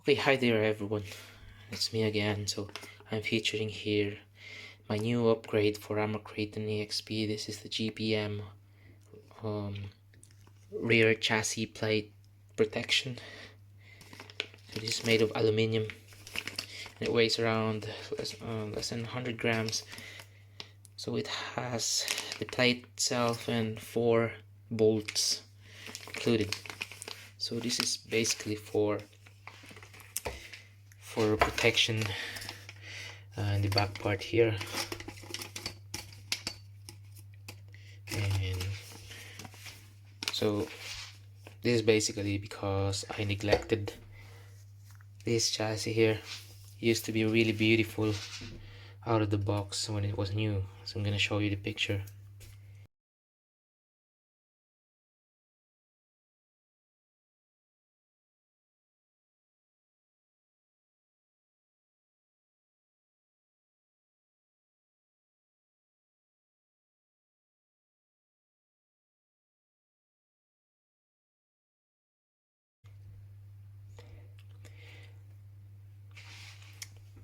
Okay, hi there everyone. It's me again. So I'm featuring here my new upgrade for Armor Kraton EXP. This is the GPM um, rear chassis plate protection. So this is made of aluminium and it weighs around less than 100 grams. So it has the plate itself and 4 bolts included. So this is basically for protection in the back part here. And so this is basically because I neglected this chassis here. It used to be really beautiful out of the box when it was new. So I'm gonna show you the picture.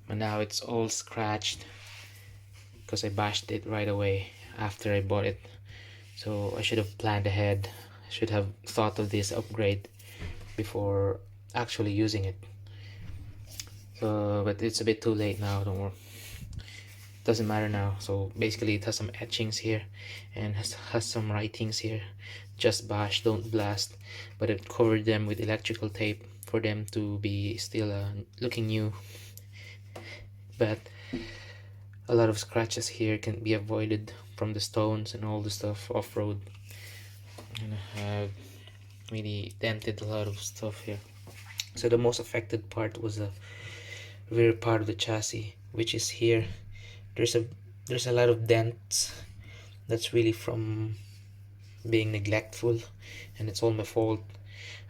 And now it's all scratched because I bashed it right away after I bought it. So I should have planned ahead. I should have thought of this upgrade before actually using it. So, but it's a bit too late now, don't worry. Doesn't matter now. So basically it has some etchings here and has some writings here. Just bash, don't blast. But it covered them with electrical tape for them to be still looking new. But a lot of scratches here can be avoided from the stones and all the stuff off-road. And I have really dented a lot of stuff here. So the most affected part was the rear part of the chassis, which is here. There's a lot of dents. That's really from being neglectful, and it's all my fault.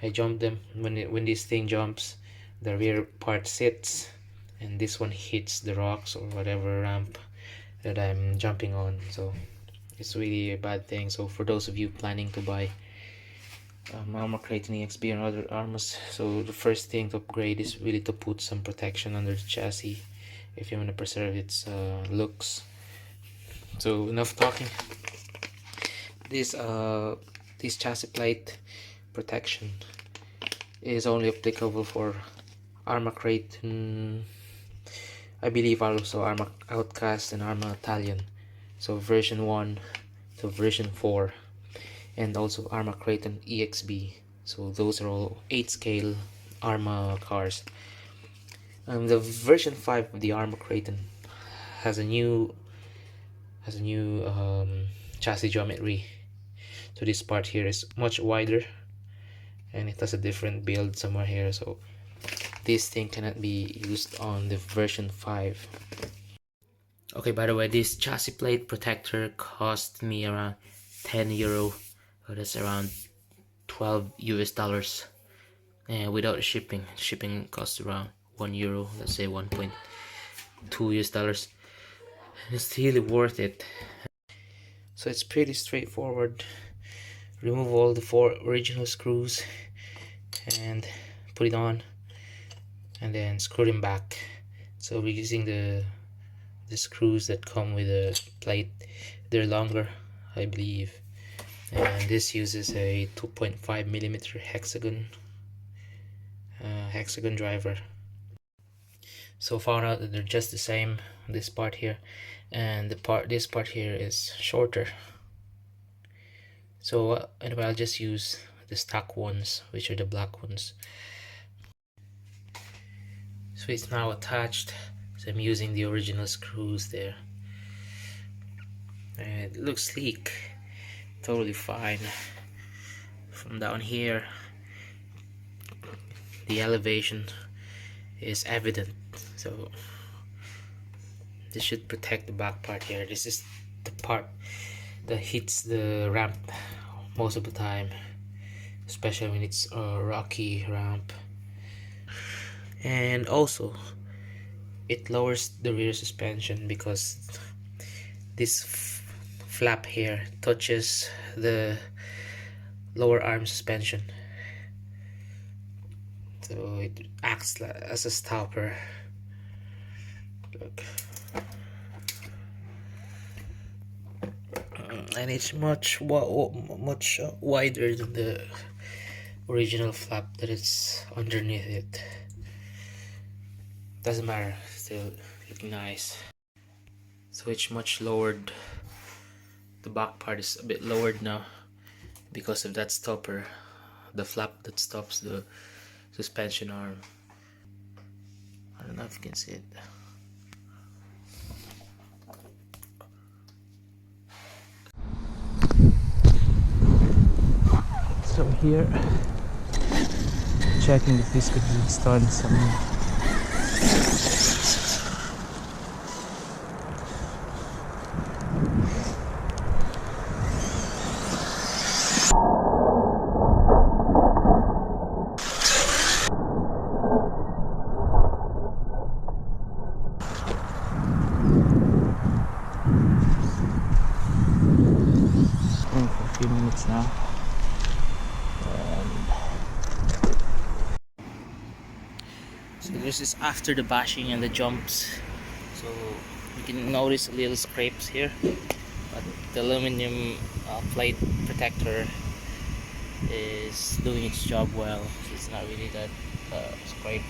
I jumped them. When this thing jumps, the rear part sits and this one hits the rocks or whatever ramp that I'm jumping on. So it's really a bad thing. So for those of you planning to buy Armor Kraton EXP and other armors, so the first thing to upgrade is really to put some protection under the chassis if you want to preserve its looks. So enough talking. This this chassis plate protection is only applicable for Armor Kraton, I believe also Arma Outcast and Arma Italian. So version 1 to version 4, and also Arma Kraton EXB. So those are all 8 scale Arma cars. The version 5 of the Arma Kraton has a new chassis geometry. So this part here is much wider and it has a different build somewhere here. So this thing cannot be used on the version 5. Okay, by the way, this chassis plate protector cost me around 10 euro. So that's around 12 US dollars. And without shipping, shipping costs around 1 euro, let's say 1.2 US dollars. It's really worth it. So it's pretty straightforward. Remove all the 4 original screws and put it on, and then screw them back. So we're using the screws that come with the plate. They're longer, I believe, and this uses a 2.5 millimeter hexagon driver. So found out that they're just the same, this part here, and this part here is shorter. So anyway, I'll just use the stock ones, which are the black ones. So it's now attached. So I'm using the original screws there. And it looks sleek, totally fine. From down here, the elevation is evident. So this should protect the back part here. This is the part that hits the ramp most of the time, especially when it's a rocky ramp. And also it lowers the rear suspension because this flap here touches the lower arm suspension. so it acts as a stopper. Look. And it's much wider than the original flap that is underneath it. Doesn't matter, still looking nice. So it's much lowered. The back part is a bit lowered now because of that stopper, the flap that stops the suspension arm. I don't know if you can see it. So here, checking if this could withstand some for a few minutes now. So this is after the bashing and the jumps, so you can notice little scrapes here, but the aluminum plate protector is doing its job well, so it's not really that scraped.